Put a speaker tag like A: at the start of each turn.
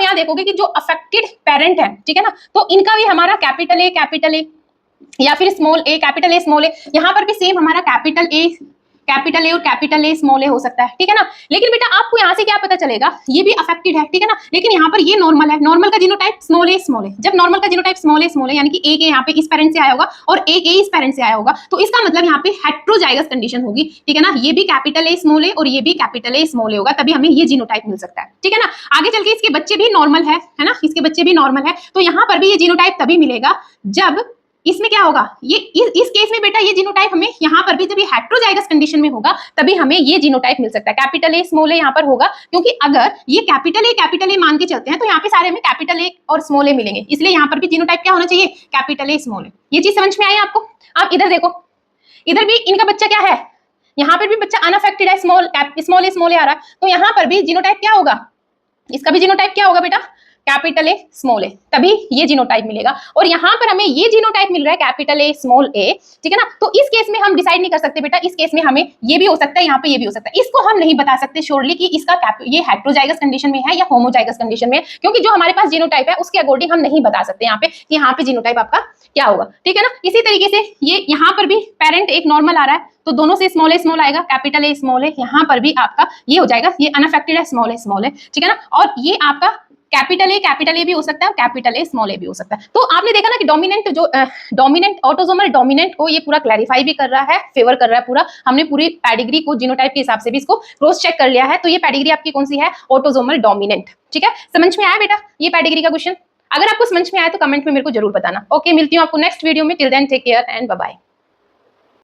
A: यहाँ देखोगे कि जो अफेक्टेड पेरेंट है, ठीक है ना, तो इनका भी हमारा कैपिटल ए या फिर small A, capital A small A, यहाँ पर भी सेम हमारा कैपिटल ए और कैपिटल ए स्मॉल ए हो सकता है, ठीक है ना। लेकिन बेटा आपको यहाँ से क्या पता चलेगा, ये भी अफेक्टेड है, ठीक है ना, लेकिन यहाँ पर ये नॉर्मल है, नॉर्मल का जीनोटाइप स्मॉल ए स्मॉल है। जब नॉर्मल का जीनोटाइप स्मॉल ए यानी कि ए के यहाँ पे इस पेरेंट से आया होगा और ए के इस पेरेंट से आया होगा, तो इसका मतलब यहाँ पे हेट्रोजाइगस कंडीशन होगी, ठीक है ना। ये भी कैपिटल ए स्मॉल ए और ये भी कैपिटल ए स्मॉल ए होगा, तभी हमें ये जीनोटाइप मिल सकता है, ठीक है ना। आगे चल के इसके बच्चे भी नॉर्मल है ना, इसके बच्चे भी नॉर्मल है, तो यहाँ पर भी ये जीनोटाइप तभी मिलेगा जब इसमें क्या होगा, ये इस केस में बेटा ये जीनोटाइप हमें यहाँ पर भी जब ये हेट्रोजाइगस कंडीशन में होगा तभी हमें ये जीनोटाइप मिल सकता है। कैपिटल ए स्मॉल ए यहाँ पर होगा, क्योंकि अगर ये कैपिटल ए मान के चलते हैं तो यहाँ पे सारे में कैपिटल ए और स्मॉल ए मिलेंगे, इसलिए यहाँ पर भी जीनोटाइप क्या होना चाहिए, कैपिटल ए स्मॉल ए। ये चीज समझ में आई आपको। आप इधर देखो, इधर भी इनका बच्चा क्या है, यहाँ पर भी बच्चा अनअफेक्टेड है, स्मॉल ए आ रहा है, तो यहाँ पर भी जीनोटाइप क्या होगा, इसका भी जीनोटाइप क्या होगा बेटा, कैपिटल ए स्मॉल ए, तभी ये जीनोटाइप मिलेगा। और यहाँ पर हमें ये जीनोटाइप मिल रहा है कैपिटल ए स्मॉल ए, ठीक है ना। तो इस केस में हम डिसाइड नहीं कर सकते बेटा, इस केस में हमें ये भी हो सकता है, यहाँ पे ये भी हो सकता है, इसको हम नहीं बता सकते श्योरली कि इसका ये हेट्रोजाइगस कंडीशन में है या होमोजाइगस कंडीशन में है, क्योंकि जो हमारे पास जीनोटाइप है उसके अकॉर्डिंग हम नहीं बता सकते यहाँ पे कि यहाँ पे जीनोटाइप आपका क्या होगा, ठीक है ना। इसी तरीके से ये यहाँ पर भी पेरेंट एक नॉर्मल आ रहा है, तो दोनों से स्मॉल ए आएगा, कैपिटल ए स्मॉल ए, यहाँ पर भी आपका ये हो जाएगा, ये अनअफेक्टेड है, स्मॉल ए, ठीक है ना। और ये आपका कैपिटल ए भी हो सकता है और कैपिटल ए स्मॉल ए भी हो सकता है। तो आपने देखा ना कि डोमिनेंट ऑटोसोमल डोमिनेंट को ये पूरा क्लैरिफाई भी कर रहा है, फेवर कर रहा है पूरा। हमने पूरी पैडिग्री को जीनोटाइप के हिसाब से भी इसको क्रॉस चेक कर लिया है, तो ये पैडिग्री आपकी कौन सी है, ऑटोसोमल डोमिनेंट, ठीक है। समझ में आया बेटा ये पैडिग्री का क्वेश्चन। अगर आपको समझ में आया तो कमेंट में मेरे को जरूर बताना। ओके, मिलती हूँ आपको नेक्स्ट वीडियो में। Till then take care and bye bye.